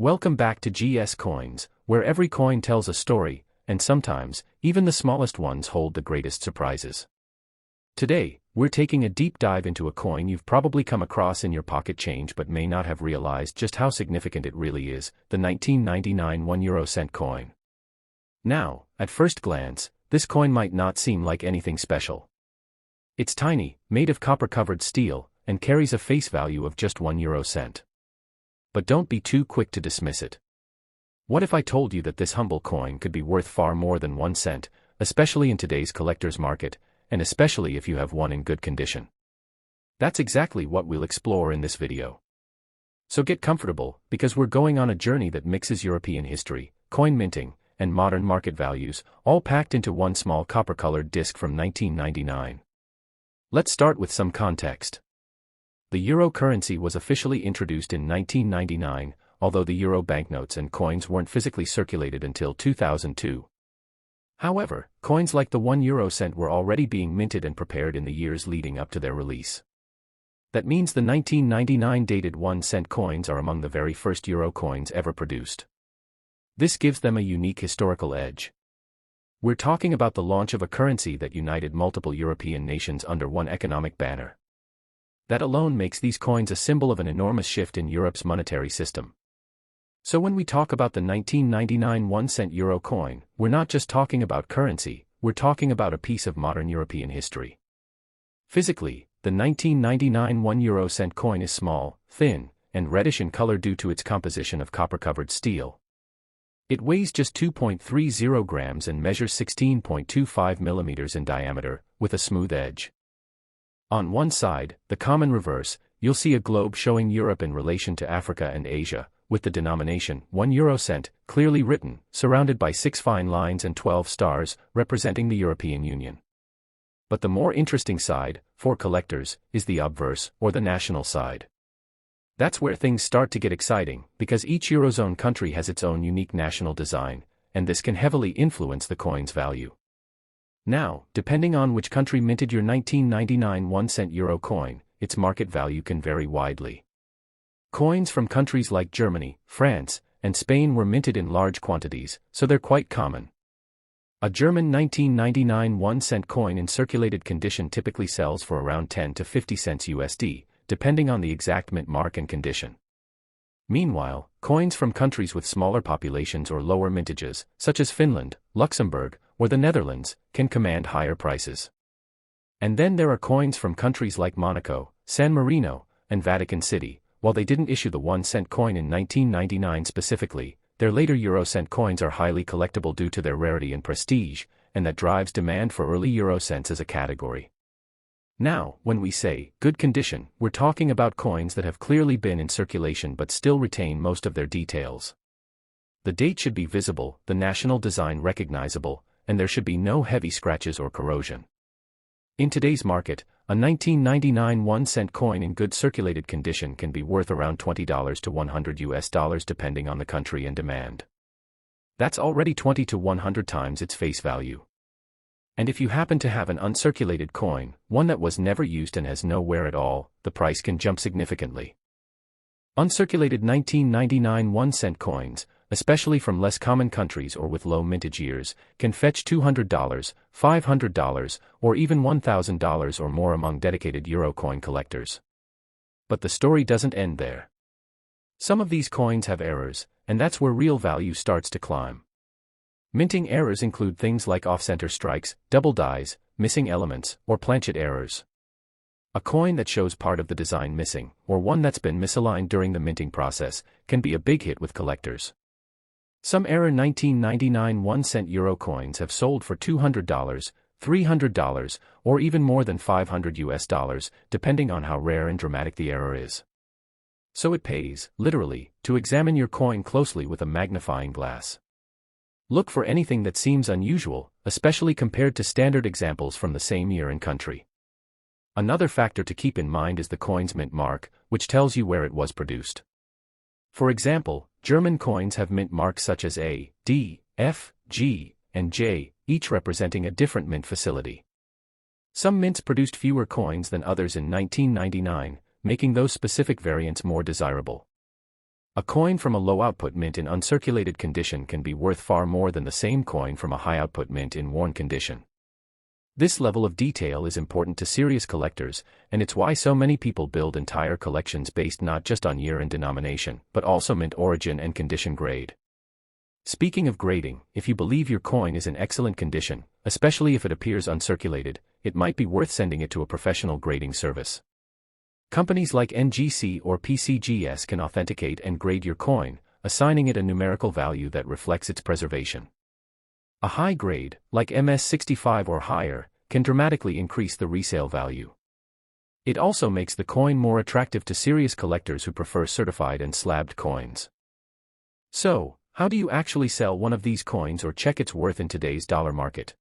Welcome back to GS Coins, where every coin tells a story, and sometimes, even the smallest ones hold the greatest surprises. Today, we're taking a deep dive into a coin you've probably come across in your pocket change but may not have realized just how significant it really is, the 1999 1 € coin. Now, at first glance, this coin might not seem like anything special. It's tiny, made of copper-covered steel, and carries a face value of just 1 €. But don't be too quick to dismiss it. What if I told you that this humble coin could be worth far more than 1 cent, especially in today's collector's market, and especially if you have one in good condition? That's exactly what we'll explore in this video. So get comfortable, because we're going on a journey that mixes European history, coin minting, and modern market values, all packed into one small copper-colored disc from 1999. Let's start with some context. The euro currency was officially introduced in 1999, although the euro banknotes and coins weren't physically circulated until 2002. However, coins like the 1 € were already being minted and prepared in the years leading up to their release. That means the 1999 dated 1 cent coins are among the very first euro coins ever produced. This gives them a unique historical edge. We're talking about the launch of a currency that united multiple European nations under one economic banner. That alone makes these coins a symbol of an enormous shift in Europe's monetary system. So when we talk about the 1999 1 cent euro coin, we're not just talking about currency, we're talking about a piece of modern European history. Physically, the 1999 1 € coin is small, thin, and reddish in color due to its composition of copper-covered steel. It weighs just 2.30 grams and measures 16.25 millimeters in diameter, with a smooth edge. On one side, the common reverse, you'll see a globe showing Europe in relation to Africa and Asia, with the denomination 1 € clearly written, surrounded by 6 fine lines and 12 stars, representing the European Union. But the more interesting side, for collectors, is the obverse, or the national side. That's where things start to get exciting, because each Eurozone country has its own unique national design, and this can heavily influence the coin's value. Now, depending on which country minted your 1999 1 cent euro coin, its market value can vary widely. Coins from countries like Germany, France, and Spain were minted in large quantities, so they're quite common. A German 1999 1 cent coin in circulated condition typically sells for around 10 to 50 cents USD, depending on the exact mint mark and condition. Meanwhile, coins from countries with smaller populations or lower mintages, such as Finland, Luxembourg, or the Netherlands, can command higher prices. And then there are coins from countries like Monaco, San Marino, and Vatican City. While they didn't issue the 1 cent coin in 1999 specifically, their later Eurocent coins are highly collectible due to their rarity and prestige, and that drives demand for early Eurocents as a category. Now, when we say good condition, we're talking about coins that have clearly been in circulation but still retain most of their details. The date should be visible, the national design recognizable, and there should be no heavy scratches or corrosion. In today's market, a 1999 1 cent coin in good circulated condition can be worth around $20 to $100 depending on the country and demand. That's already 20 to 100 times its face value. And if you happen to have an uncirculated coin, one that was never used and has no wear at all, the price can jump significantly. Uncirculated 1999 1 cent coins, especially from less common countries or with low mintage years, can fetch $200, $500, or even $1,000 or more among dedicated euro coin collectors. But the story doesn't end there. Some of these coins have errors, and that's where real value starts to climb. Minting errors include things like off-center strikes, double dies, missing elements, or planchet errors. A coin that shows part of the design missing, or one that's been misaligned during the minting process, can be a big hit with collectors. Some error 1999 1 cent euro coins have sold for $200, $300, or even more than $500, depending on how rare and dramatic the error is. So it pays, literally, to examine your coin closely with a magnifying glass. Look for anything that seems unusual, especially compared to standard examples from the same year and country. Another factor to keep in mind is the coin's mint mark, which tells you where it was produced. For example, German coins have mint marks such as A, D, F, G, and J, each representing a different mint facility. Some mints produced fewer coins than others in 1999, making those specific variants more desirable. A coin from a low-output mint in uncirculated condition can be worth far more than the same coin from a high-output mint in worn condition. This level of detail is important to serious collectors, and it's why so many people build entire collections based not just on year and denomination, but also mint origin and condition grade. Speaking of grading, if you believe your coin is in excellent condition, especially if it appears uncirculated, it might be worth sending it to a professional grading service. Companies like NGC or PCGS can authenticate and grade your coin, assigning it a numerical value that reflects its preservation. A high grade, like MS65 or higher, can dramatically increase the resale value. It also makes the coin more attractive to serious collectors who prefer certified and slabbed coins. So, how do you actually sell one of these coins or check its worth in today's dollar market?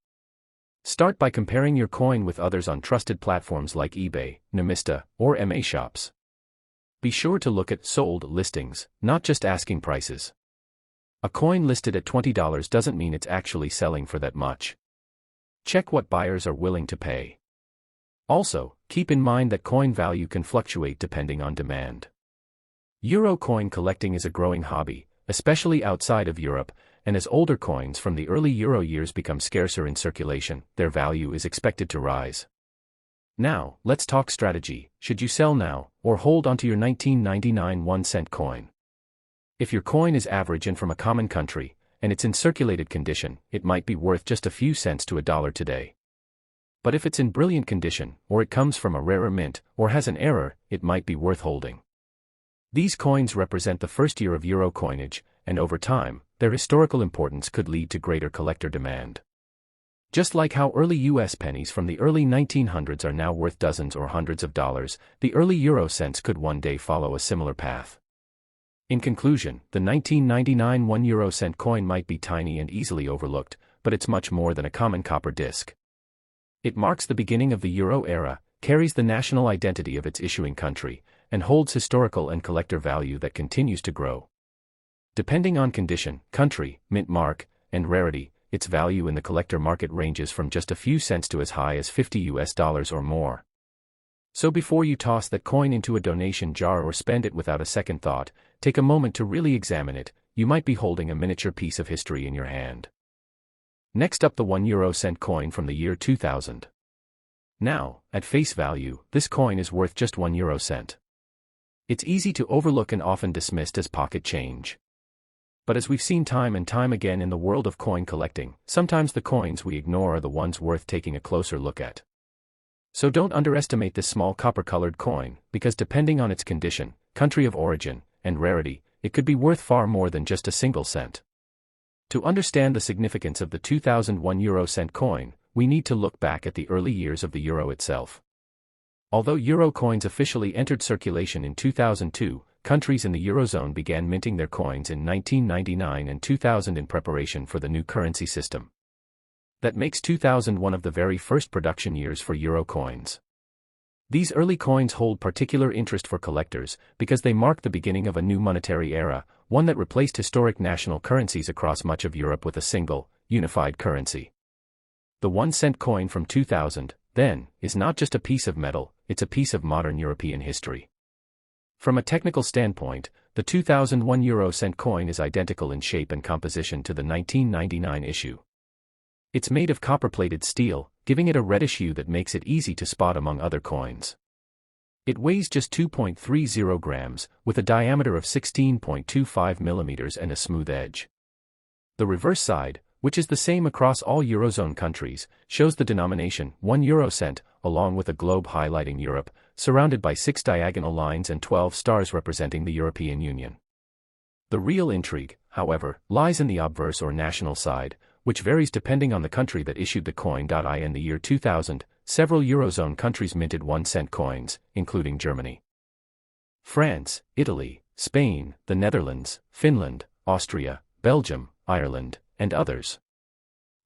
Start by comparing your coin with others on trusted platforms like eBay, Nemista, or MA shops. Be sure to look at sold listings, not just asking prices. A coin listed at $20 doesn't mean it's actually selling for that much. Check what buyers are willing to pay. Also, keep in mind that coin value can fluctuate depending on demand. Euro coin collecting is a growing hobby, especially outside of Europe, and as older coins from the early Euro years become scarcer in circulation, their value is expected to rise. Now, let's talk strategy. Should you sell now, or hold onto your 1999 1-cent coin? If your coin is average and from a common country, and it's in circulated condition, it might be worth just a few cents to $1 today. But if it's in brilliant condition, or it comes from a rarer mint, or has an error, it might be worth holding. These coins represent the first year of Euro coinage, and over time, their historical importance could lead to greater collector demand. Just like how early US pennies from the early 1900s are now worth dozens or hundreds of dollars, the early Euro cents could one day follow a similar path. In conclusion, the 1999 1-euro-cent coin might be tiny and easily overlooked, but it's much more than a common copper disc. It marks the beginning of the Euro era, carries the national identity of its issuing country, and holds historical and collector value that continues to grow. Depending on condition, country, mint mark, and rarity, its value in the collector market ranges from just a few cents to as high as $50 or more. So before you toss that coin into a donation jar or spend it without a second thought, take a moment to really examine it. You might be holding a miniature piece of history in your hand. Next up, the 1-euro-cent coin from the year 2000. Now, at face value, this coin is worth just 1 euro cent. It's easy to overlook and often dismissed as pocket change. But as we've seen time and time again in the world of coin collecting, sometimes the coins we ignore are the ones worth taking a closer look at. So don't underestimate this small copper-colored coin, because depending on its condition, country of origin, and rarity, it could be worth far more than just a single cent. To understand the significance of the 2001 euro-cent coin, we need to look back at the early years of the euro itself. Although euro coins officially entered circulation in 2002, countries in the Eurozone began minting their coins in 1999 and 2000 in preparation for the new currency system. That makes 2000 one of the very first production years for euro coins. These early coins hold particular interest for collectors because they mark the beginning of a new monetary era, one that replaced historic national currencies across much of Europe with a single, unified currency. The 1-cent coin from 2000, then, is not just a piece of metal, it's a piece of modern European history. From a technical standpoint, the 2001 euro-cent coin is identical in shape and composition to the 1999 issue. It's made of copper-plated steel, giving it a reddish hue that makes it easy to spot among other coins. It weighs just 2.30 grams, with a diameter of 16.25 millimeters and a smooth edge. The reverse side, which is the same across all Eurozone countries, shows the denomination 1 euro cent, along with a globe highlighting Europe, surrounded by 6 diagonal lines and 12 stars representing the European Union. The real intrigue, however, lies in the obverse or national side, which varies depending on the country that issued the coin. In the year 2000, several Eurozone countries minted 1-cent coins, including Germany, France, Italy, Spain, the Netherlands, Finland, Austria, Belgium, Ireland, and others.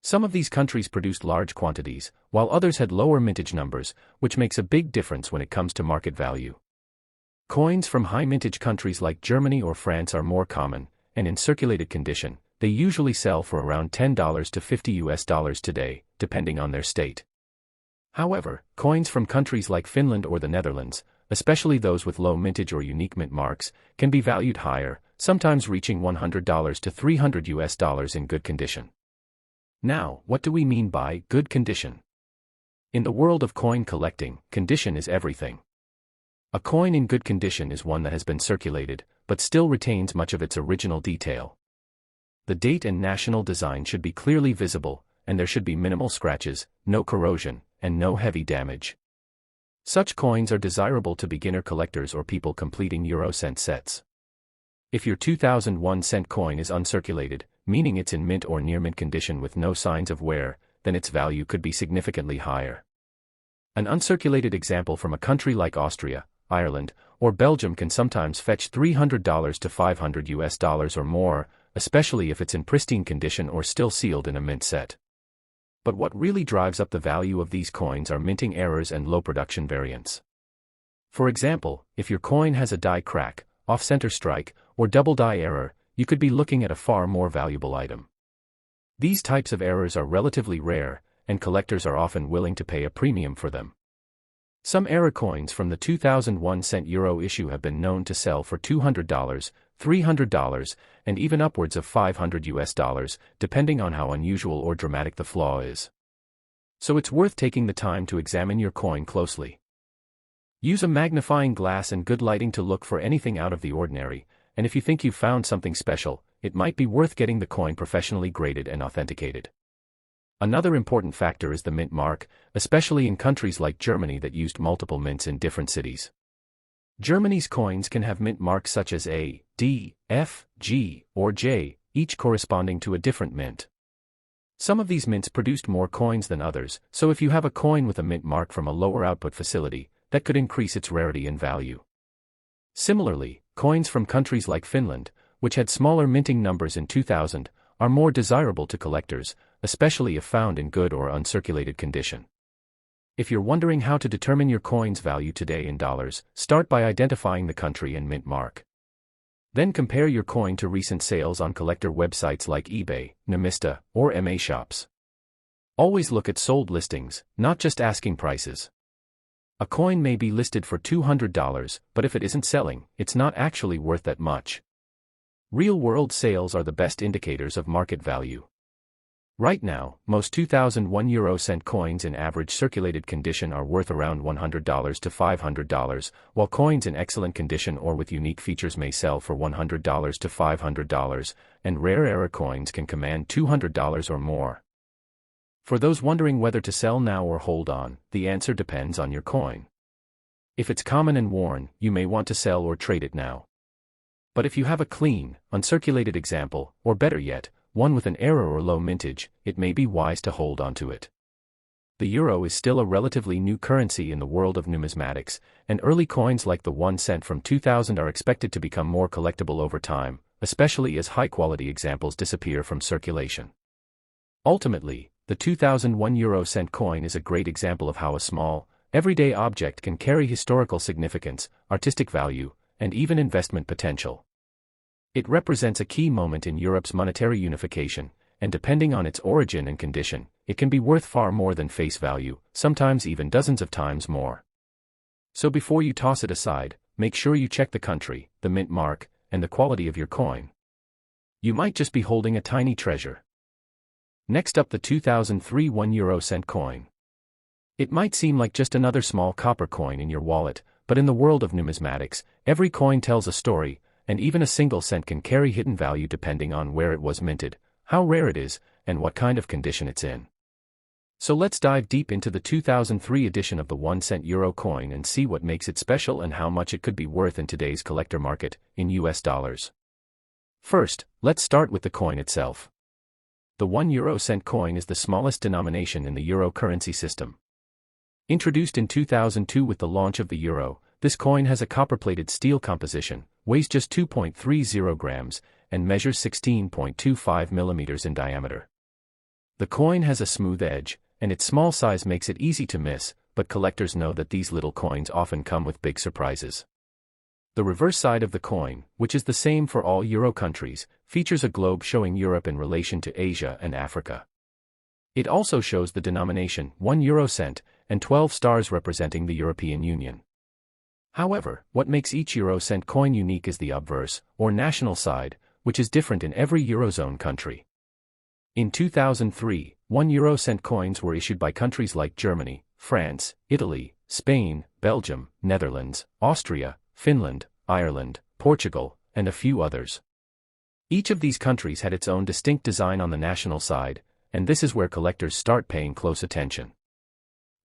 Some of these countries produced large quantities, while others had lower mintage numbers, which makes a big difference when it comes to market value. Coins from high mintage countries like Germany or France are more common, and in circulated condition, they usually sell for around $10 to $50 today, depending on their state. However, coins from countries like Finland or the Netherlands, especially those with low mintage or unique mint marks, can be valued higher, sometimes reaching $100 to $300 in good condition. Now, what do we mean by good condition? In the world of coin collecting, condition is everything. A coin in good condition is one that has been circulated, but still retains much of its original detail. The date and national design should be clearly visible, and there should be minimal scratches, no corrosion, and no heavy damage. Such coins are desirable to beginner collectors or people completing Eurocent sets. If your 2001 cent coin is uncirculated, meaning it's in mint or near mint condition with no signs of wear, then its value could be significantly higher. An uncirculated example from a country like Austria, Ireland, or Belgium can sometimes fetch $300 to $500 or more, especially if it's in pristine condition or still sealed in a mint set. But what really drives up the value of these coins are minting errors and low production variance. For example, if your coin has a die crack, off-center strike, or double die error, you could be looking at a far more valuable item. These types of errors are relatively rare, and collectors are often willing to pay a premium for them. Some error coins from the 2001 cent euro issue have been known to sell for $200, $300, and even upwards of $500, depending on how unusual or dramatic the flaw is. So it's worth taking the time to examine your coin closely. Use a magnifying glass and good lighting to look for anything out of the ordinary, and if you think you've found something special, it might be worth getting the coin professionally graded and authenticated. Another important factor is the mint mark, especially in countries like Germany that used multiple mints in different cities. Germany's coins can have mint marks such as A, D, F, G, or J, each corresponding to a different mint. Some of these mints produced more coins than others, so if you have a coin with a mint mark from a lower output facility, that could increase its rarity and value. Similarly, coins from countries like Finland, which had smaller minting numbers in 2000, are more desirable to collectors, especially if found in good or uncirculated condition. If you're wondering how to determine your coin's value today in dollars, start by identifying the country and mint mark. Then compare your coin to recent sales on collector websites like eBay, Namista, or MA Shops. Always look at sold listings, not just asking prices. A coin may be listed for $200, but if it isn't selling, it's not actually worth that much. Real-world sales are the best indicators of market value. Right now, most 2001 euro cent coins in average circulated condition are worth around $100 to $500, while coins in excellent condition or with unique features may sell for $100 to $500, and rare error coins can command $200 or more. For those wondering whether to sell now or hold on, the answer depends on your coin. If it's common and worn, you may want to sell or trade it now. But if you have a clean, uncirculated example, or better yet, one with an error or low mintage, it may be wise to hold onto it. The euro is still a relatively new currency in the world of numismatics, and early coins like the 1 cent from 2000 are expected to become more collectible over time, especially as high-quality examples disappear from circulation. Ultimately, the 2001 euro cent coin is a great example of how a small, everyday object can carry historical significance, artistic value, and even investment potential. It represents a key moment in Europe's monetary unification, and depending on its origin and condition, it can be worth far more than face value, sometimes even dozens of times more. So before you toss it aside, make sure you check the country, the mint mark, and the quality of your coin. You might just be holding a tiny treasure. Next up, the 2003 1 euro cent coin. It might seem like just another small copper coin in your wallet, but in the world of numismatics, every coin tells a story, and even a single cent can carry hidden value depending on where it was minted, how rare it is, and what kind of condition it's in. So let's dive deep into the 2003 edition of the 1 cent euro coin and see what makes it special and how much it could be worth in today's collector market, in US dollars. First, let's start with the coin itself. The 1 euro cent coin is the smallest denomination in the euro currency system. Introduced in 2002 with the launch of the euro, this coin has a copper-plated steel composition, weighs just 2.30 grams, and measures 16.25 millimeters in diameter. The coin has a smooth edge, and its small size makes it easy to miss, but collectors know that these little coins often come with big surprises. The reverse side of the coin, which is the same for all euro countries, features a globe showing Europe in relation to Asia and Africa. It also shows the denomination 1 euro cent and 12 stars representing the European Union. However, what makes each euro-cent coin unique is the obverse, or national side, which is different in every Eurozone country. In 2003, 1 euro-cent coins were issued by countries like Germany, France, Italy, Spain, Belgium, Netherlands, Austria, Finland, Ireland, Portugal, and a few others. Each of these countries had its own distinct design on the national side, and this is where collectors start paying close attention.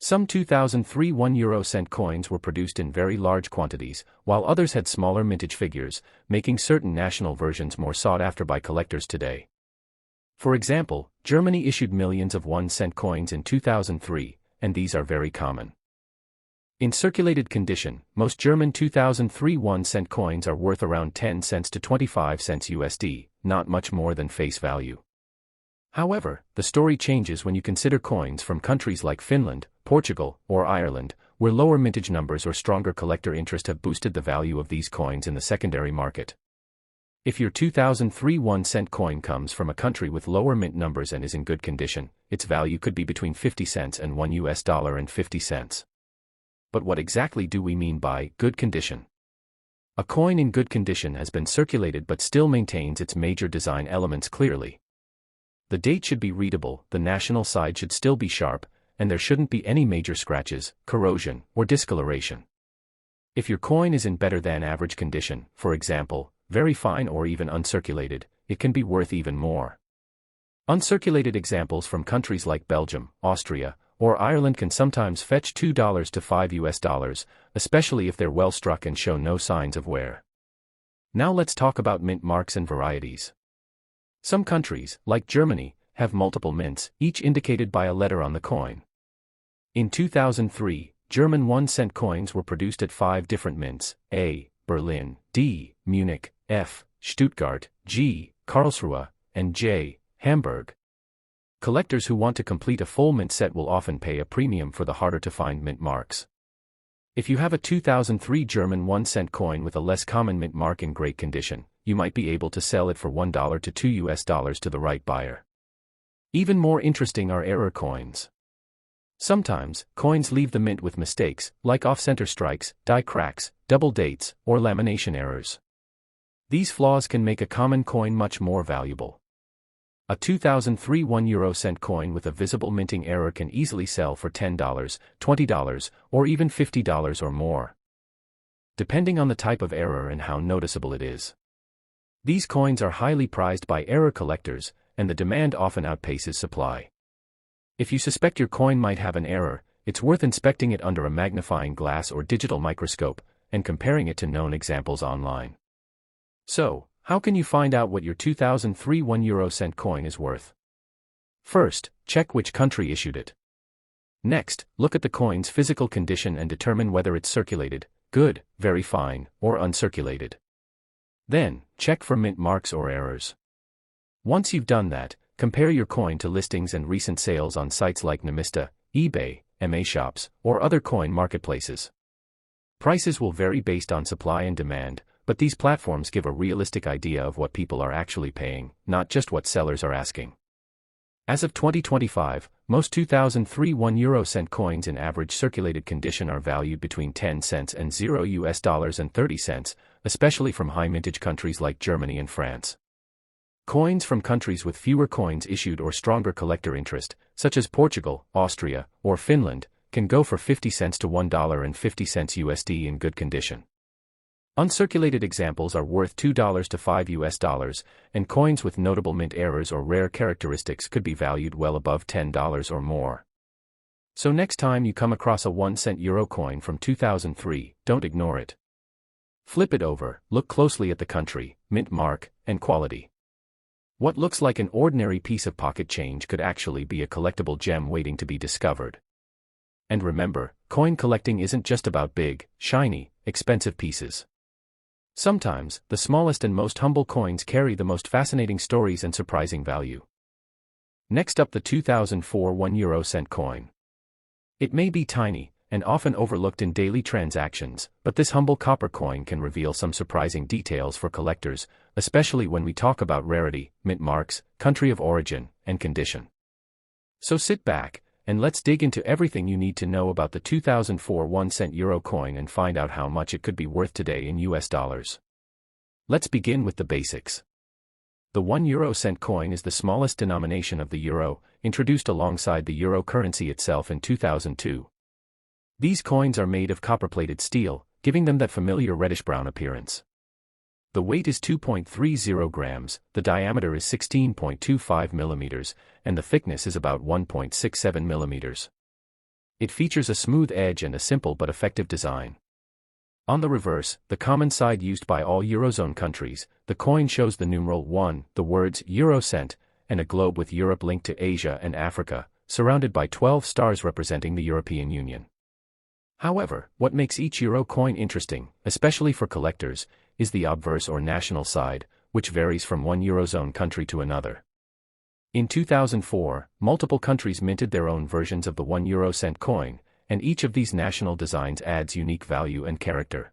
Some 2003 1 euro-cent coins were produced in very large quantities, while others had smaller mintage figures, making certain national versions more sought after by collectors today. For example, Germany issued millions of 1-cent coins in 2003, and these are very common. In circulated condition, most German 2003 1-cent coins are worth around 10 cents to 25 cents USD, not much more than face value. However, the story changes when you consider coins from countries like Finland, Portugal, or Ireland, where lower mintage numbers or stronger collector interest have boosted the value of these coins in the secondary market. If your 2003 1-cent coin comes from a country with lower mint numbers and is in good condition, its value could be between 50 cents and $1.50. But what exactly do we mean by good condition? A coin in good condition has been circulated but still maintains its major design elements clearly. The date should be readable, the national side should still be sharp, and there shouldn't be any major scratches, corrosion, or discoloration. If your coin is in better than average condition, for example, very fine or even uncirculated, it can be worth even more. Uncirculated examples from countries like Belgium, Austria, or Ireland can sometimes fetch $2 to $5, especially if they're well struck and show no signs of wear. Now let's talk about mint marks and varieties. Some countries, like Germany, have multiple mints, each indicated by a letter on the coin. In 2003, German 1-cent coins were produced at 5 different mints: A, Berlin; D, Munich; F, Stuttgart; G, Karlsruhe; and J, Hamburg. Collectors who want to complete a full mint set will often pay a premium for the harder-to-find mint marks. If you have a 2003 German 1-cent coin with a less common mint mark in great condition, you might be able to sell it for $1 to $2 to the right buyer. Even more interesting are error coins. Sometimes, coins leave the mint with mistakes, like off-center strikes, die cracks, double dates, or lamination errors. These flaws can make a common coin much more valuable. A 2003 1 euro-cent coin with a visible minting error can easily sell for $10, $20, or even $50 or more, depending on the type of error and how noticeable it is. These coins are highly prized by error collectors, and the demand often outpaces supply. If you suspect your coin might have an error, it's worth inspecting it under a magnifying glass or digital microscope, and comparing it to known examples online. So, how can you find out what your 2003 1 euro-cent coin is worth? First, check which country issued it. Next, look at the coin's physical condition and determine whether it's circulated, good, very fine, or uncirculated. Then, check for mint marks or errors. Once you've done that, compare your coin to listings and recent sales on sites like Nemista, eBay, MA Shops, or other coin marketplaces. Prices will vary based on supply and demand, but these platforms give a realistic idea of what people are actually paying, not just what sellers are asking. As of 2025, most 2003 1 euro-cent coins in average circulated condition are valued between 10 cents and $0 and 30 cents, especially from high mintage countries like Germany and France. Coins from countries with fewer coins issued or stronger collector interest, such as Portugal, Austria, or Finland, can go for 50 cents to $1.50 USD in good condition. Uncirculated examples are worth $2 to $5, and coins with notable mint errors or rare characteristics could be valued well above $10 or more. So next time you come across a 1-cent euro coin from 2003, don't ignore it. Flip it over, look closely at the country, mint mark, and quality. What looks like an ordinary piece of pocket change could actually be a collectible gem waiting to be discovered. And remember, coin collecting isn't just about big, shiny, expensive pieces. Sometimes, the smallest and most humble coins carry the most fascinating stories and surprising value. Next up, the 2004 1 euro-cent coin. It may be tiny, and often overlooked in daily transactions, but this humble copper coin can reveal some surprising details for collectors, especially when we talk about rarity, mint marks, country of origin, and condition. So sit back and let's dig into everything you need to know about the 2004 1-cent euro coin and find out how much it could be worth today in US dollars. Let's begin with the basics. The 1 euro cent coin is the smallest denomination of the euro, introduced alongside the euro currency itself in 2002. These coins are made of copper-plated steel, giving them that familiar reddish-brown appearance. The weight is 2.30 grams, the diameter is 16.25 millimeters, and the thickness is about 1.67 millimeters. It features a smooth edge and a simple but effective design. On the reverse, the common side used by all Eurozone countries, the coin shows the numeral 1, the words euro cent, and a globe with Europe linked to Asia and Africa, surrounded by 12 stars representing the European Union. However, what makes each euro coin interesting, especially for collectors, is the obverse or national side, which varies from one Eurozone country to another. In 2004, multiple countries minted their own versions of the 1 euro cent coin, and each of these national designs adds unique value and character.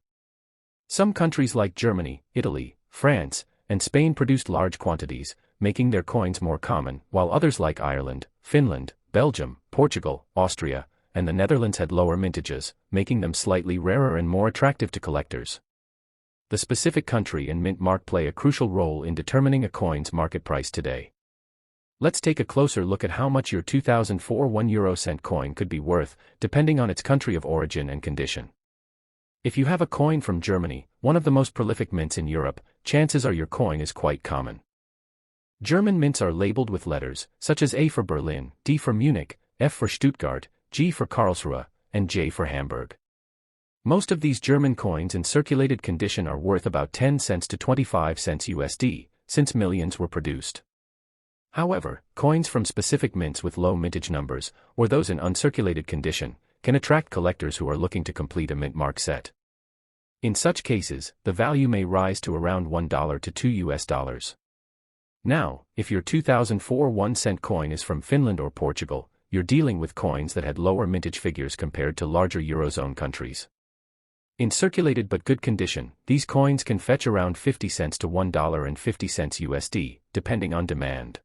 Some countries like Germany, Italy, France, and Spain produced large quantities, making their coins more common, while others like Ireland, Finland, Belgium, Portugal, Austria, and the Netherlands had lower mintages, making them slightly rarer and more attractive to collectors. The specific country and mint mark play a crucial role in determining a coin's market price today. Let's take a closer look at how much your 2004 1 euro cent coin could be worth, depending on its country of origin and condition. If you have a coin from Germany, one of the most prolific mints in Europe, chances are your coin is quite common. German mints are labeled with letters, such as A for Berlin, D for Munich, F for Stuttgart, G for Karlsruhe, and J for Hamburg. Most of these German coins in circulated condition are worth about 10 cents to 25 cents USD, since millions were produced. However, coins from specific mints with low mintage numbers, or those in uncirculated condition, can attract collectors who are looking to complete a mint mark set. In such cases, the value may rise to around $1 to $2. Now, if your 2004 1-cent coin is from Finland or Portugal, you're dealing with coins that had lower mintage figures compared to larger Eurozone countries. In circulated but good condition, these coins can fetch around 50 cents to $1.50 USD, depending on demand.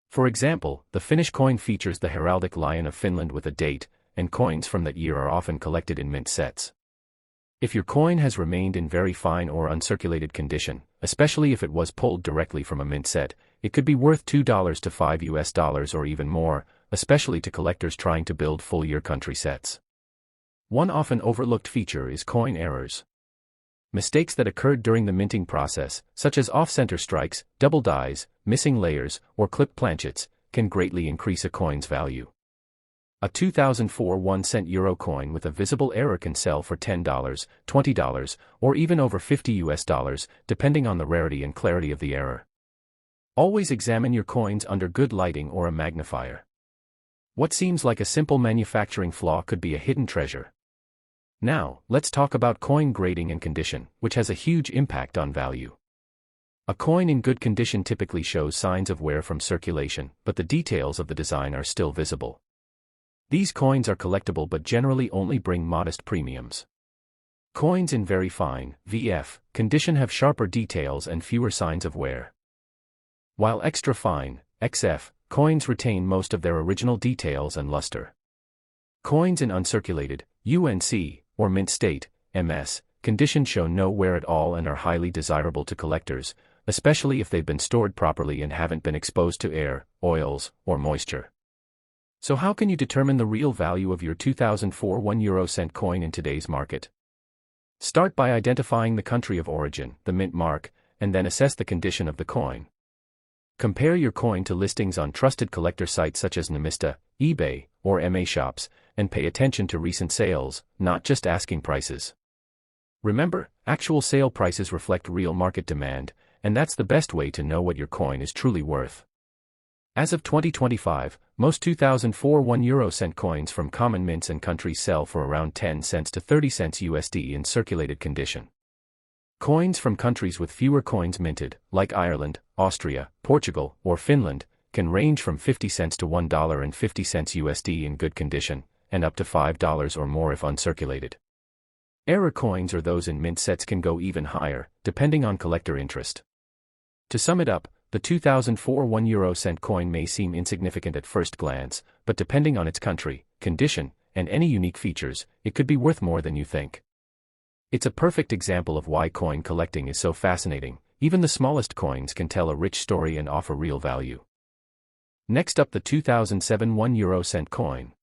For example, the Finnish coin features the heraldic lion of Finland with a date, and coins from that year are often collected in mint sets. If your coin has remained in very fine or uncirculated condition, especially if it was pulled directly from a mint set, it could be worth $2 to $5 or even more, especially to collectors trying to build full-year country sets. One often overlooked feature is coin errors. Mistakes that occurred during the minting process, such as off-center strikes, double dies, missing layers, or clipped planchets, can greatly increase a coin's value. A 2004 1-cent euro coin with a visible error can sell for $10, $20, or even over $50, depending on the rarity and clarity of the error. Always examine your coins under good lighting or a magnifier. What seems like a simple manufacturing flaw could be a hidden treasure. Now, let's talk about coin grading and condition, which has a huge impact on value. A coin in good condition typically shows signs of wear from circulation, but the details of the design are still visible. These coins are collectible but generally only bring modest premiums. Coins in very fine, VF, condition have sharper details and fewer signs of wear. While extra fine, XF, coins retain most of their original details and luster. Coins in uncirculated, UNC, or mint state, MS, condition show no wear at all and are highly desirable to collectors, especially if they've been stored properly and haven't been exposed to air, oils, or moisture. So how can you determine the real value of your 2004 1 euro cent coin in today's market? Start by identifying the country of origin, the mint mark, and then assess the condition of the coin. Compare your coin to listings on trusted collector sites such as Nemista, eBay, or MA shops, and pay attention to recent sales, not just asking prices. Remember, actual sale prices reflect real market demand, and that's the best way to know what your coin is truly worth. As of 2025, most 2004 1 euro cent coins from common mints and countries sell for around 10 cents to 30 cents USD in circulated condition. Coins from countries with fewer coins minted, like Ireland, Austria, Portugal, or Finland, can range from 50 cents to $1.50 USD in good condition, and up to $5 or more if uncirculated. Error coins or those in mint sets can go even higher, depending on collector interest. To sum it up, The 2004 1 euro cent coin may seem insignificant at first glance, but depending on its country, condition, and any unique features, it could be worth more than you think. It's a perfect example of why coin collecting is so fascinating. Even the smallest coins can tell a rich story and offer real value. Next up, the 2007 1 euro-cent coin.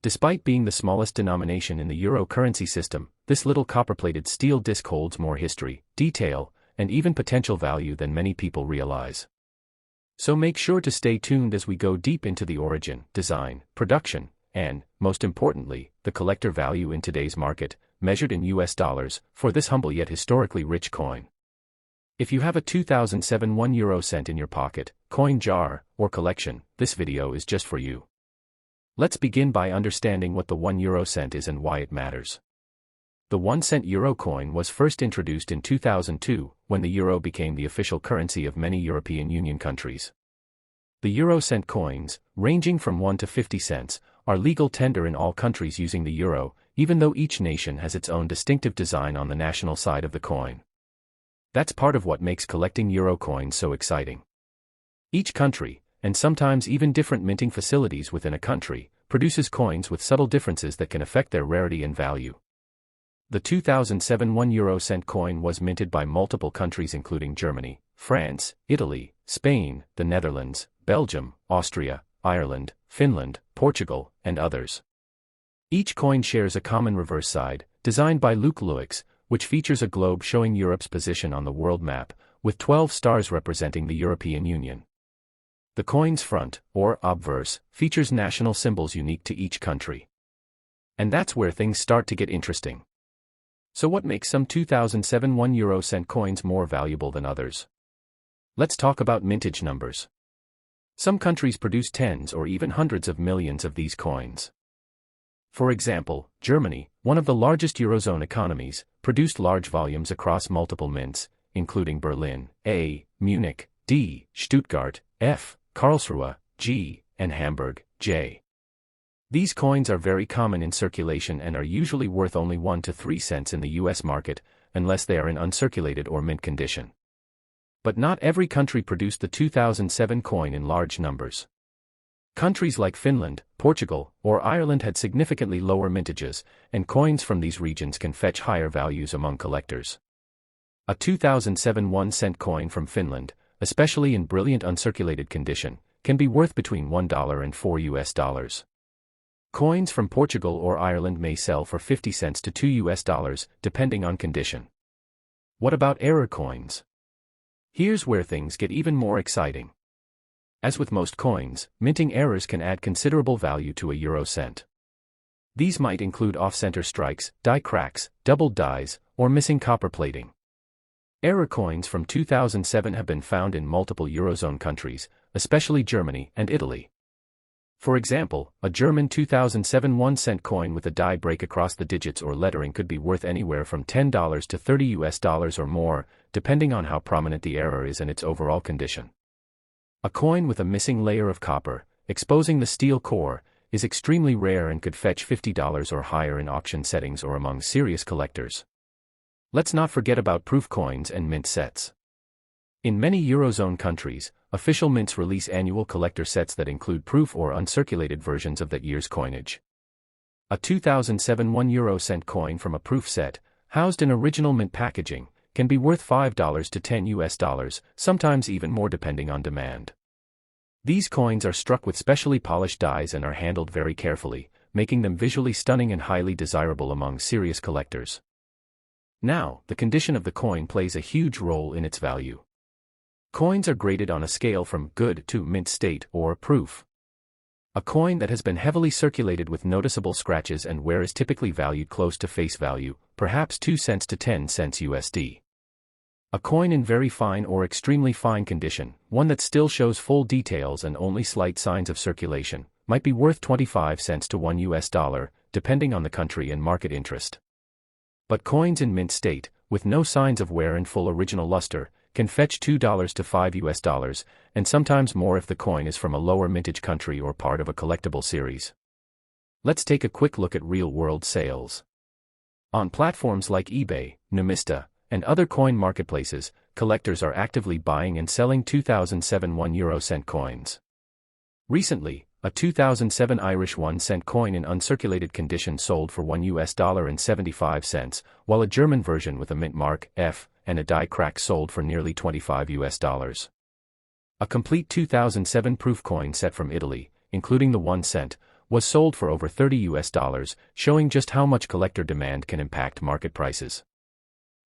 Despite being the smallest denomination in the euro currency system, this little copper-plated steel disc holds more history, detail, and even potential value than many people realize. So make sure to stay tuned as we go deep into the origin, design, production, and, most importantly, the collector value in today's market, measured in US dollars, for this humble yet historically rich coin. If you have a 2007 1 euro-cent in your pocket, coin jar, or collection, this video is just for you. Let's begin by understanding what the 1 euro-cent is and why it matters. The 1-cent euro coin was first introduced in 2002, when the euro became the official currency of many European Union countries. The euro-cent coins, ranging from 1 to 50 cents, are legal tender in all countries using the euro, even though each nation has its own distinctive design on the national side of the coin. That's part of what makes collecting euro coins so exciting. Each country, and sometimes even different minting facilities within a country, produces coins with subtle differences that can affect their rarity and value. The 2007 1 euro-cent coin was minted by multiple countries including Germany, France, Italy, Spain, the Netherlands, Belgium, Austria, Ireland, Finland, Portugal, and others. Each coin shares a common reverse side, designed by Luc Luyx, which features a globe showing Europe's position on the world map, with 12 stars representing the European Union. The coin's front, or obverse, features national symbols unique to each country. And that's where things start to get interesting. So what makes some 2007 1 euro-cent coins more valuable than others? Let's talk about mintage numbers. Some countries produce tens or even hundreds of millions of these coins. For example, Germany, one of the largest Eurozone economies, produced large volumes across multiple mints, including Berlin, A, Munich, D, Stuttgart, F, Karlsruhe, G, and Hamburg, J. These coins are very common in circulation and are usually worth only 1 to 3 cents in the US market, unless they are in uncirculated or mint condition. But not every country produced the 2007 coin in large numbers. Countries like Finland, Portugal, or Ireland had significantly lower mintages, and coins from these regions can fetch higher values among collectors. A 2007 1-cent coin from Finland, especially in brilliant uncirculated condition, can be worth between $1 and $4. Coins from Portugal or Ireland may sell for 50 cents to $2, depending on condition. What about error coins? Here's where things get even more exciting. As with most coins, minting errors can add considerable value to a euro cent. These might include off-center strikes, die cracks, doubled dies, or missing copper plating. Error coins from 2007 have been found in multiple Eurozone countries, especially Germany and Italy. For example, a German 2007 1-cent coin with a die break across the digits or lettering could be worth anywhere from $10 to $30 or more, depending on how prominent the error is and its overall condition. A coin with a missing layer of copper, exposing the steel core, is extremely rare and could fetch $50 or higher in auction settings or among serious collectors. Let's not forget about proof coins and mint sets. In many Eurozone countries, official mints release annual collector sets that include proof or uncirculated versions of that year's coinage. A 2007 1 euro-cent coin from a proof set, housed in original mint packaging, can be worth $5 to $10, sometimes even more depending on demand. These coins are struck with specially polished dies and are handled very carefully, making them visually stunning and highly desirable among serious collectors. Now, the condition of the coin plays a huge role in its value. Coins are graded on a scale from good to mint state or proof. A coin that has been heavily circulated with noticeable scratches and wear is typically valued close to face value, perhaps 2 cents to 10 cents USD. A coin in very fine or extremely fine condition, one that still shows full details and only slight signs of circulation, might be worth 25 cents to $1, depending on the country and market interest. But coins in mint state, with no signs of wear and full original luster, can fetch $2 to $5, and sometimes more if the coin is from a lower mintage country or part of a collectible series. Let's take a quick look at real-world sales. On platforms like eBay, Numista, and other coin marketplaces, collectors are actively buying and selling 2007 1 euro-cent coins. Recently, a 2007 Irish 1-cent coin in uncirculated condition sold for $1.75, while a German version with a mint mark, F, and a die crack sold for nearly $25. A complete 2007 proof coin set from Italy, including the 1 cent, was sold for over $30, showing just how much collector demand can impact market prices.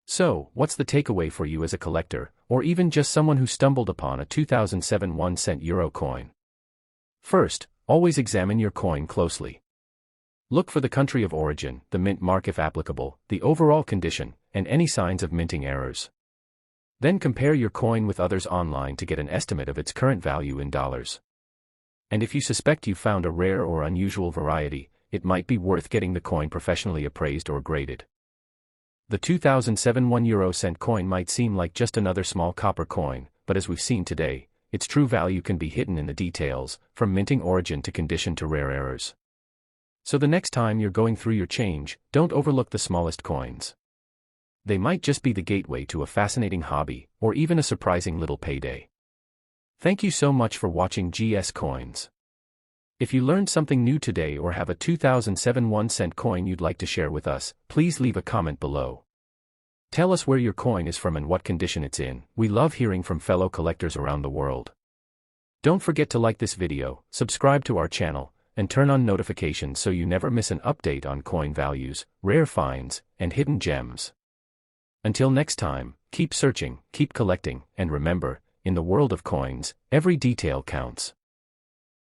So, what's the takeaway for you as a collector, or even just someone who stumbled upon a 2007 1-cent euro coin? First, always examine your coin closely. Look for the country of origin, the mint mark if applicable, the overall condition, and any signs of minting errors. Then compare your coin with others online to get an estimate of its current value in dollars. And if you suspect you found a rare or unusual variety, it might be worth getting the coin professionally appraised or graded. The 2007 1 euro-cent coin might seem like just another small copper coin, but as we've seen today, its true value can be hidden in the details, from minting origin to condition to rare errors. So the next time you're going through your change, don't overlook the smallest coins. They might just be the gateway to a fascinating hobby, or even a surprising little payday. Thank you so much for watching GS Coins. If you learned something new today or have a 2007 1-cent coin you'd like to share with us, please leave a comment below. Tell us where your coin is from and what condition it's in. We love hearing from fellow collectors around the world. Don't forget to like this video, subscribe to our channel, and turn on notifications so you never miss an update on coin values, rare finds, and hidden gems. Until next time, keep searching, keep collecting, and remember, in the world of coins, every detail counts.